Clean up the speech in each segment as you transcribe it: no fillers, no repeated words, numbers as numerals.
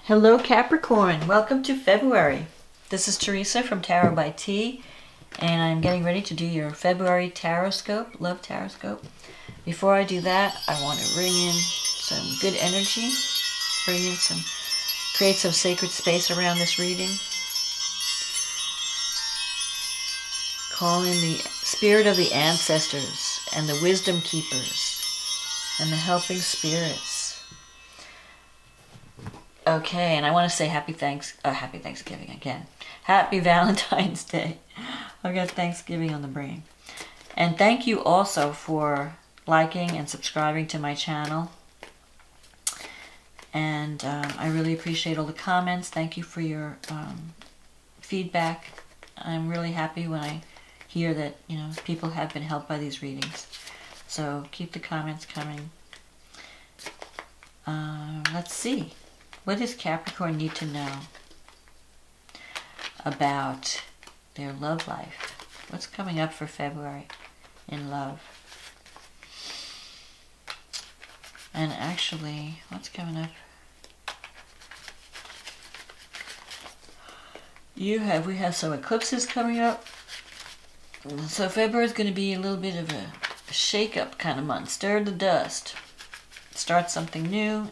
Hello Capricorn, welcome to February. This is Teresa from Tarot by T, and I'm getting ready to do your February TarotScope, Love TarotScope. Before I do that, I want to bring in some good energy, create some sacred space around this reading. Call in the spirit of the ancestors and the wisdom keepers and the helping spirits. Okay, and I want to say happy Thanksgiving again. Happy Valentine's Day. I've got Thanksgiving on the brain. And thank you also for liking and subscribing to my channel. And I really appreciate all the comments. Thank you for your feedback. I'm really happy when I hear that, you know, people have been helped by these readings. So keep the comments coming. Let's see. What does Capricorn need to know about their love life? What's coming up for February in love? And actually, what's coming up? We have some eclipses coming up. So February is going to be a little bit of a shake-up kind of month. Stir the dust. Start something new.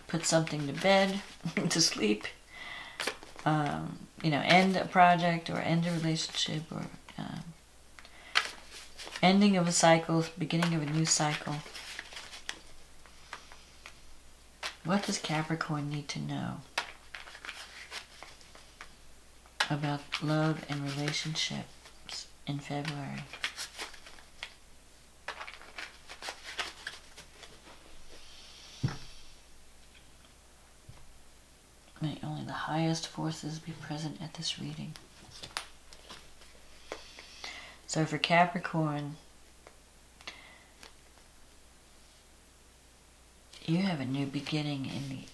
Put something to bed, to sleep, you know, end a project or end a relationship, or ending of a cycle, beginning of a new cycle. What does Capricorn need to know about love and relationships in February? May only the highest forces be present at this reading. So for Capricorn, you have a new beginning in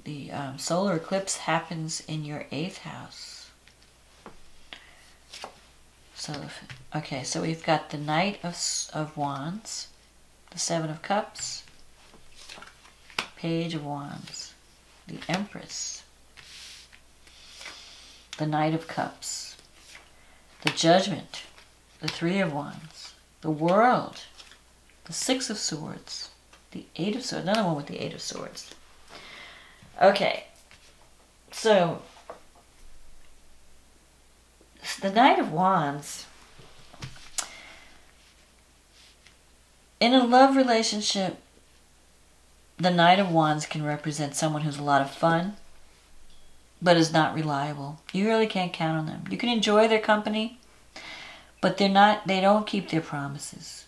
the solar eclipse happens in your 8th house. So, okay, so we've got the Knight of Wands, the 7 of Cups, Page of Wands, the Empress, the Knight of Cups, the Judgment, the 3 of Wands, the World, the 6 of Swords, the 8 of Swords, another one with the 8 of Swords. Okay, so the Knight of Wands, in a love relationship, the Knight of Wands can represent someone who's a lot of fun, but is not reliable. You really can't count on them. You can enjoy their company, but they don't keep their promises.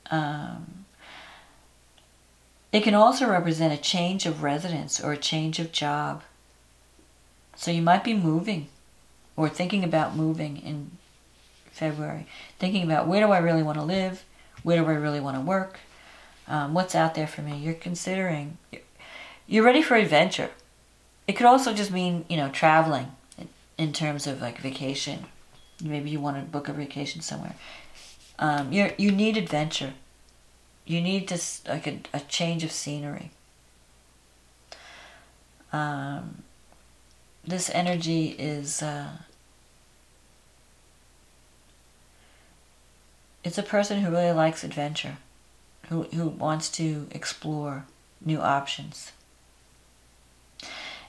It can also represent a change of residence or a change of job. So you might be moving or thinking about moving in February. Thinking about, where do I really want to live? Where do I really want to work? What's out there for me? You're considering, you're ready for adventure. It could also just mean, you know, traveling in terms of like vacation. Maybe you want to book a vacation somewhere. You need adventure. You need like a change of scenery. This energy is, it's a person who really likes adventure. Who wants to explore new options.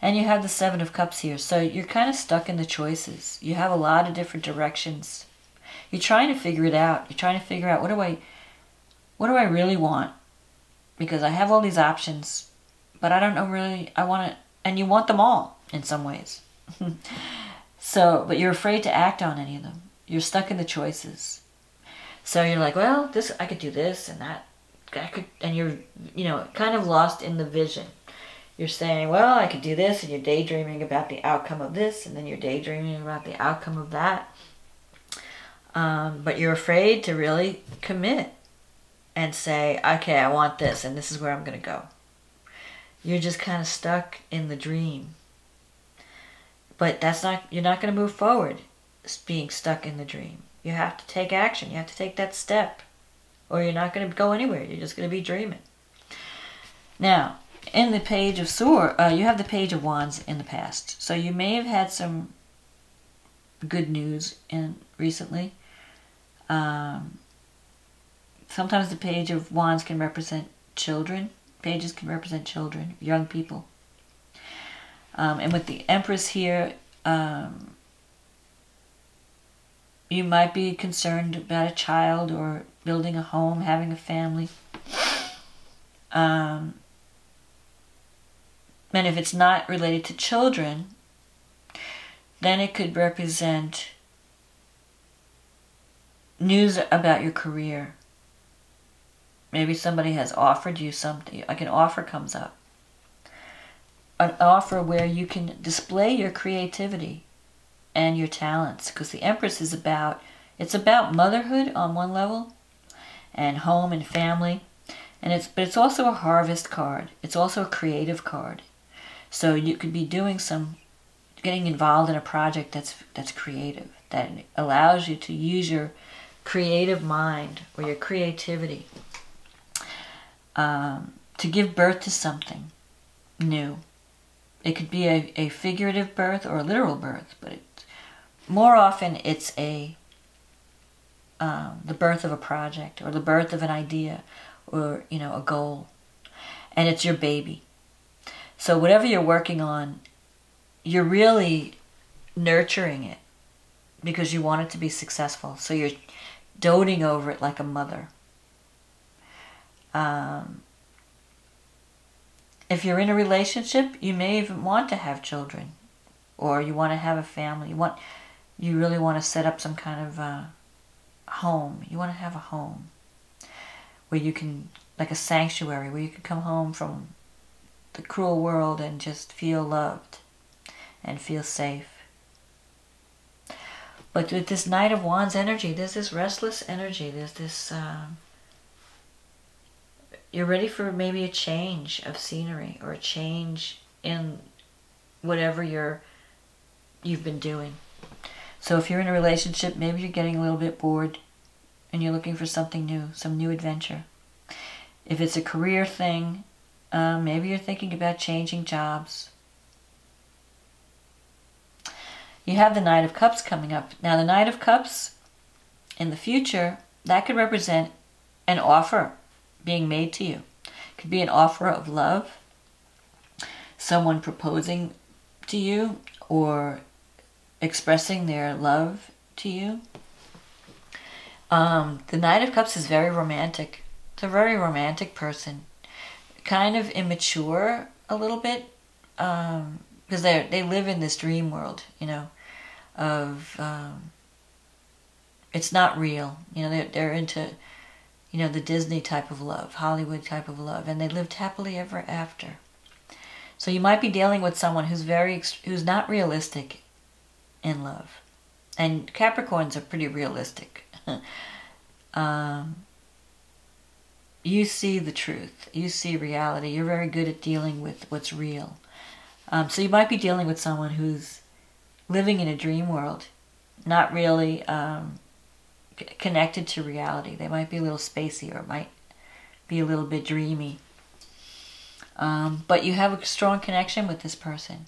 And you have the 7 of Cups here, so you're kind of stuck in the choices. You have a lot of different directions. You're trying to figure it out. You're trying to figure out, what do I really want? Because I have all these options, but I don't know really, and you want them all in some ways. So, but you're afraid to act on any of them. You're stuck in the choices. So you're like, well, I could do this and that. And you're, you know, kind of lost in the vision. You're saying, well, I could do this, and you're daydreaming about the outcome of this, and then you're daydreaming about the outcome of that. But you're afraid to really commit and say, okay, I want this, and this is where I'm going to go. You're just kind of stuck in the dream. But you're not going to move forward being stuck in the dream. You have to take action. You have to take that step. Or you're not going to go anywhere. You're just going to be dreaming. Now, in the Page of Swords, you have the Page of Wands in the past. So you may have had some good news recently. Sometimes the Page of Wands can represent children. Pages can represent children, young people. And with the Empress here, you might be concerned about a child or building a home, having a family. And if it's not related to children, then it could represent news about your career. Maybe somebody has offered you something, like an offer comes up. An offer where you can display your creativity and your talents. Because the Empress is it's about motherhood on one level, and home and family. But it's also a harvest card. It's also a creative card. So you could be getting involved in a project that's creative, that allows you to use your creative mind or your creativity to give birth to something new. It could be a figurative birth or a literal birth, but more often it's the birth of a project or the birth of an idea or a goal, and it's your baby. So whatever you're working on, you're really nurturing it because you want it to be successful. So you're doting over it like a mother. If you're in a relationship, you may even want to have children, or you want to have a family. You really want to set up some kind of home. You want to have a home where you can, like a sanctuary, where you can come home from the cruel world and just feel loved and feel safe. But with this Knight of Wands energy, there's this restless energy. There's this, you're ready for maybe a change of scenery or a change in whatever you've been doing. So if you're in a relationship, maybe you're getting a little bit bored and you're looking for something new, some new adventure. If it's a career thing, maybe you're thinking about changing jobs. You have the Knight of Cups coming up. Now the Knight of Cups in the future, that could represent an offer being made to you. It could be an offer of love, someone proposing to you or expressing their love to you. The Knight of Cups is very romantic. It's a very romantic person. Kind of immature a little bit, because they live in this dream world, of it's not real. They're into the Disney type of love, Hollywood type of love, and they lived happily ever after. So you might be dealing with someone who's not realistic in love. And Capricorns are pretty realistic. You see the truth. You see reality. You're very good at dealing with what's real. So you might be dealing with someone who's living in a dream world, not really connected to reality. They might be a little spacey, or it might be a little bit dreamy. But you have a strong connection with this person.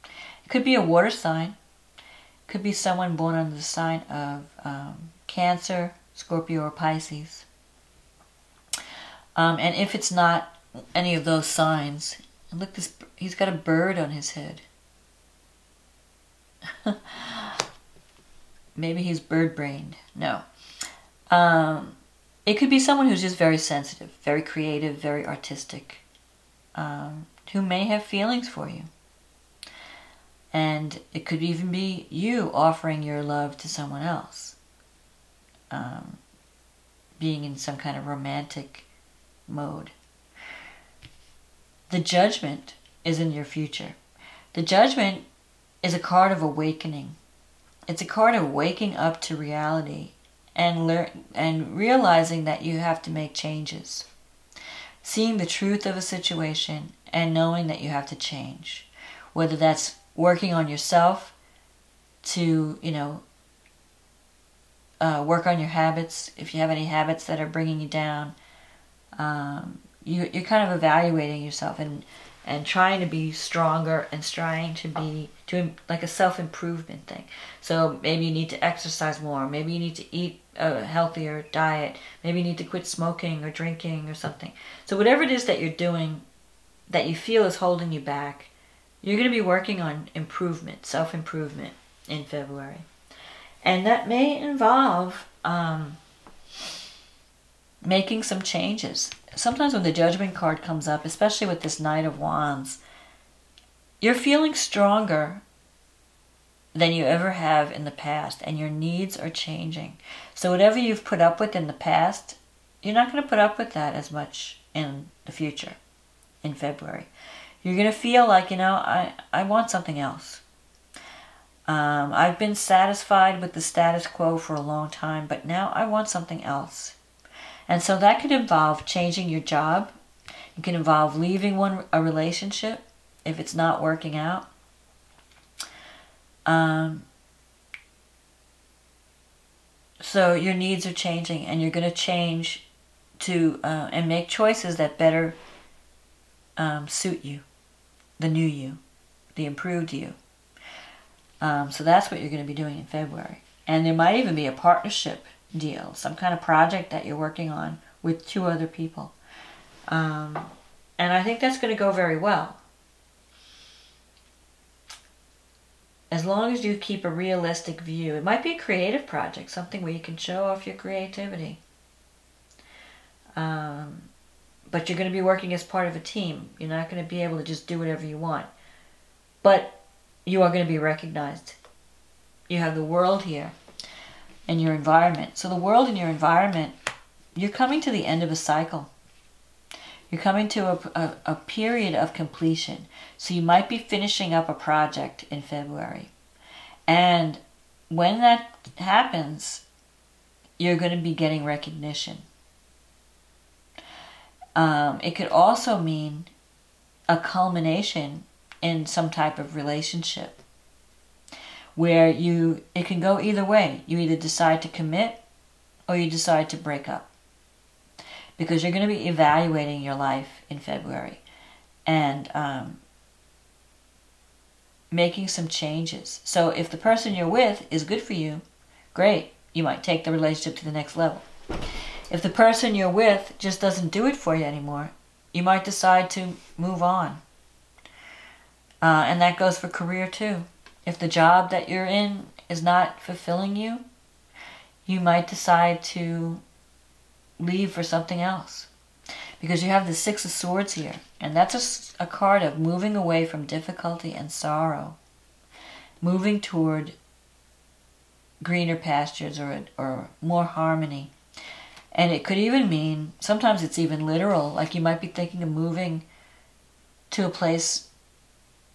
It could be a water sign. It could be someone born under the sign of Cancer, Scorpio, or Pisces. And if it's not any of those signs, and look, he's got a bird on his head. Maybe he's bird-brained. No. It could be someone who's just very sensitive, very creative, very artistic, who may have feelings for you. And it could even be you offering your love to someone else, being in some kind of romantic mode. The Judgment is in your future. The Judgment is a card of awakening. It's a card of waking up to reality and realizing that you have to make changes. Seeing the truth of a situation and knowing that you have to change. Whether that's working on yourself to, work on your habits, if you have any habits that are bringing you down, you're kind of evaluating yourself and trying to be stronger and trying to be like a self-improvement thing. So maybe you need to exercise more. Maybe you need to eat a healthier diet. Maybe you need to quit smoking or drinking or something. So whatever it is that you're doing that you feel is holding you back, you're going to be working on improvement, self-improvement in February. And that may involve making some changes. Sometimes when the Judgment card comes up, especially with this Knight of Wands, you're feeling stronger than you ever have in the past, and your needs are changing. So whatever you've put up with in the past, you're not going to put up with that as much in the future, in February. You're going to feel like, I want something else. I've been satisfied with the status quo for a long time, but now I want something else. And so that could involve changing your job. It can involve leaving a relationship if it's not working out. So your needs are changing, and you're going to change to and make choices that better suit you, the new you, the improved you. So that's what you're going to be doing in February. And there might even be a partnership deal, some kind of project that you're working on with 2 other people. And I think that's going to go very well. As long as you keep a realistic view. It might be a creative project, something where you can show off your creativity. But you're going to be working as part of a team. You're not going to be able to just do whatever you want. But you are going to be recognized. You have the world here and your environment. So the world and your environment, you're coming to the end of a cycle. You're coming to a period of completion. So you might be finishing up a project in February. And when that happens, you're going to be getting recognition. It could also mean a culmination in some type of relationship where it can go either way. You either decide to commit or you decide to break up. Because you're going to be evaluating your life in February and making some changes. So if the person you're with is good for you, great. You might take the relationship to the next level. If the person you're with just doesn't do it for you anymore, you might decide to move on. And that goes for career too. If the job that you're in is not fulfilling you, you might decide to leave for something else. Because you have the 6 of Swords here. And that's a card of moving away from difficulty and sorrow. Moving toward greener pastures or more harmony. And it could even mean, sometimes it's even literal, like you might be thinking of moving to a place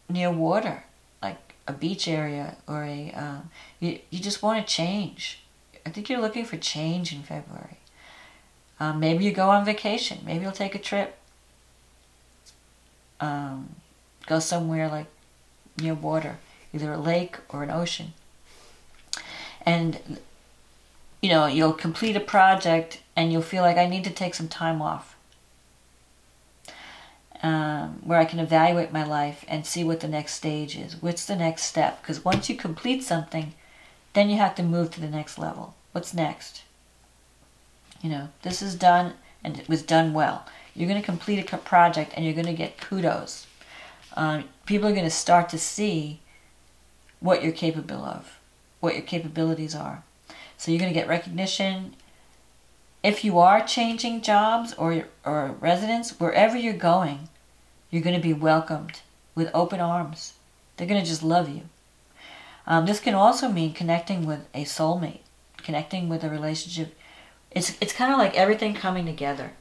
near water, like a beach area, or you just want to change. I think you're looking for change in February. Maybe you go on vacation. Maybe you'll take a trip. Go somewhere like near water, either a lake or an ocean. And, you'll complete a project and you'll feel like I need to take some time off. Where I can evaluate my life and see what the next stage is. What's the next step? Because once you complete something, then you have to move to the next level. What's next? This is done and it was done well. You're going to complete a project and you're going to get kudos. People are going to start to see what you're capable of, what your capabilities are. So you're going to get recognition. If you are changing jobs or residence, wherever you're going, you're going to be welcomed with open arms. They're going to just love you. This can also mean connecting with a soulmate, connecting with a relationship. It's kind of like everything coming together,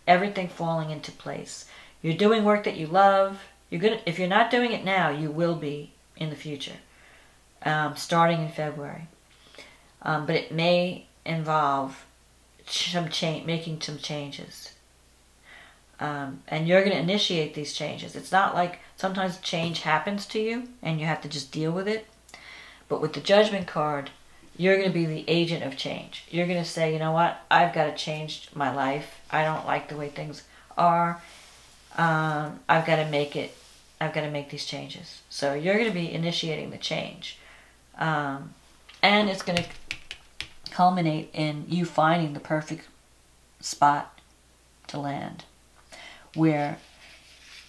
everything falling into place. You're doing work that you love. If you're not doing it now, you will be in the future, starting in February. But it may involve making some changes. And you're going to initiate these changes. It's not like sometimes change happens to you and you have to just deal with it. But with the Judgment card, you're going to be the agent of change. You're going to say, you know what, I've got to change my life. I don't like the way things are, I've got to make it, I've got to make these changes. So you're going to be initiating the change. And it's going to culminate in you finding the perfect spot to land, where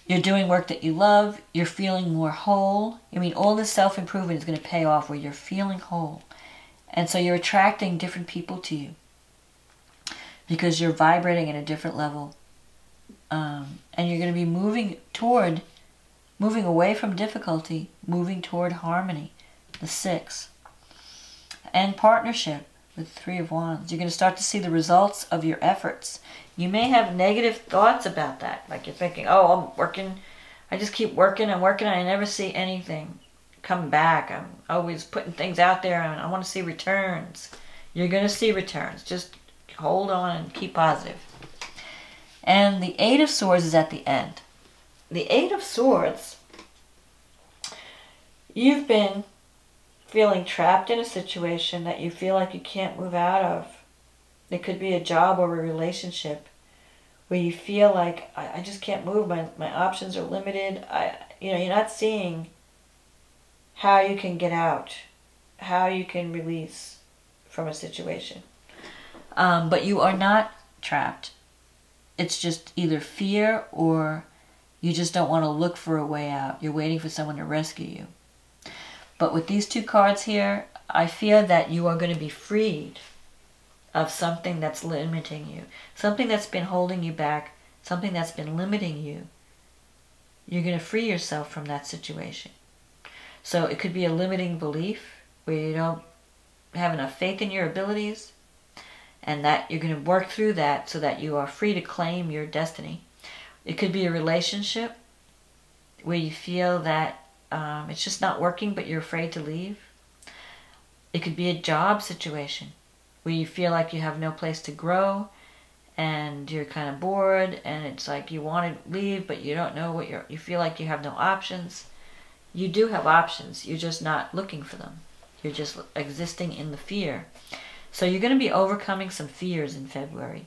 you're doing work that you love, you're feeling more whole. I mean, all this self-improvement is going to pay off where you're feeling whole. And so you're attracting different people to you because you're vibrating at a different level. And you're going to be moving away from difficulty, moving toward harmony, the 6. And partnership with 3 of Wands. You're going to start to see the results of your efforts. You may have negative thoughts about that. Like you're thinking, oh, I'm working, I just keep working and working and I never see anything come back. I'm always putting things out there and I want to see returns. You're going to see returns. Just hold on and keep positive. And the 8 of Swords is at the end. The 8 of Swords, you've been feeling trapped in a situation that you feel like you can't move out of. It could be a job or a relationship where you feel like, I just can't move, my options are limited. You're not seeing how you can get out, how you can release from a situation. But you are not trapped. It's just either fear or you just don't want to look for a way out. You're waiting for someone to rescue you. But with these 2 cards here, I fear that you are going to be freed of something that's limiting you. Something that's been holding you back. Something that's been limiting you. You're going to free yourself from that situation. So it could be a limiting belief where you don't have enough faith in your abilities. And that you're going to work through that so that you are free to claim your destiny. It could be a relationship where you feel that it's just not working, but you're afraid to leave. It could be a job situation where you feel like you have no place to grow and you're kind of bored and it's like you want to leave, but you don't know what you feel like you have no options. You do have options. You're just not looking for them. You're just existing in the fear. So you're going to be overcoming some fears in February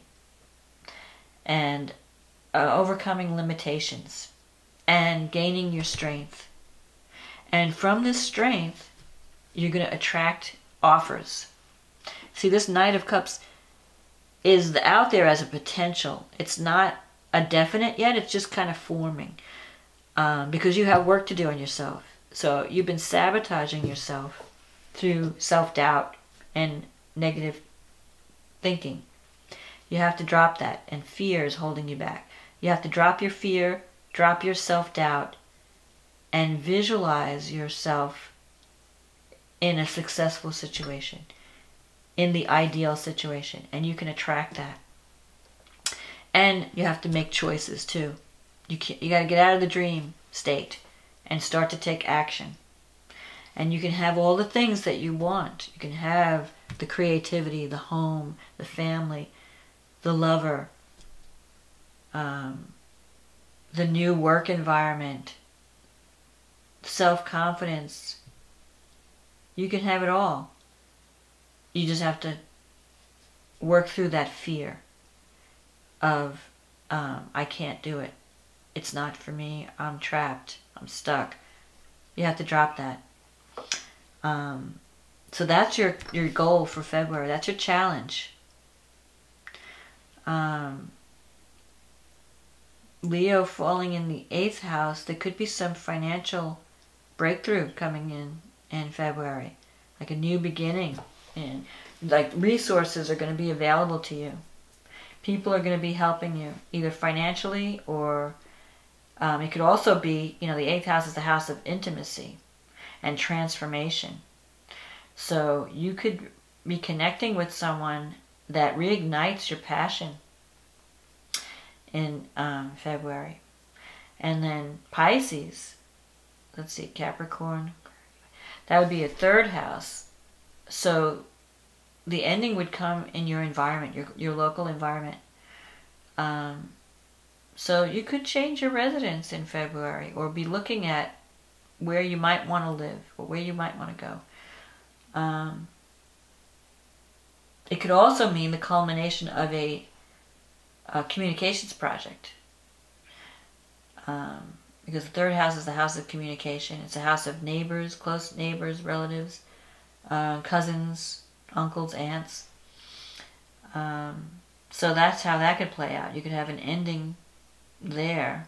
and overcoming limitations and gaining your strength. And from this strength, you're going to attract offers. See, this Knight of Cups is out there as a potential. It's not a definite yet. It's just kind of forming because you have work to do on yourself. So you've been sabotaging yourself through self-doubt and negative thinking. You have to drop that, and fear is holding you back. You have to drop your fear, drop your self-doubt, and visualize yourself in a successful situation, in the ideal situation, and you can attract that. And you have to make choices too. You got to get out of the dream state and start to take action. And you can have all the things that you want. You can have the creativity, the home, the family, the lover, the new work environment, self-confidence. You can have it all. You just have to work through that fear of, I can't do it. It's not for me. I'm trapped. I'm stuck. You have to drop that. So that's your goal for February. That's your challenge. Leo falling in the 8th house, there could be some financial breakthrough coming in February. Like a new beginning. And like resources are going to be available to you. People are going to be helping you, either financially or it could also be, the 8th house is the house of intimacy and transformation. So you could be connecting with someone that reignites your passion in February. And then Pisces, let's see, Capricorn, that would be a 3rd house. So the ending would come in your environment, your local environment. So you could change your residence in February or be looking at where you might want to live or where you might want to go. It could also mean the culmination of a communications project. Because the third house is the house of communication. It's a house of neighbors, close neighbors, relatives, cousins, uncles, aunts. So that's how that could play out. You could have an ending there.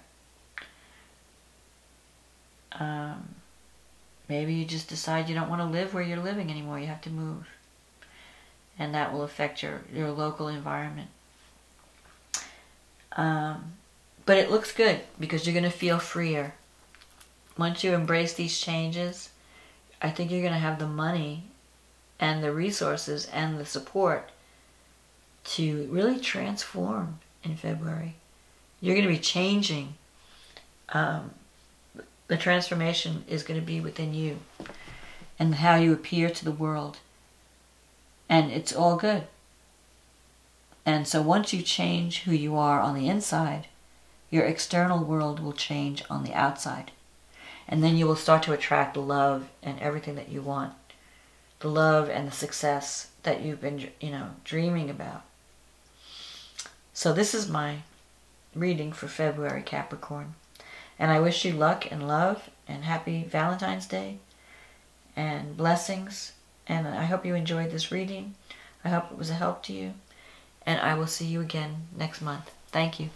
Maybe you just decide you don't want to live where you're living anymore. You have to move. And that will affect your local environment. But it looks good because you're going to feel freer. Once you embrace these changes, I think you're going to have the money and the resources and the support to really transform in February. You're going to be changing. The transformation is going to be within you and how you appear to the world. And it's all good. And so once you change who you are on the inside, your external world will change on the outside. And then you will start to attract love and everything that you want. The love and the success that you've been, dreaming about. So this is my reading for February, Capricorn. And I wish you luck and love and happy Valentine's Day and blessings. And I hope you enjoyed this reading. I hope it was a help to you. And I will see you again next month. Thank you.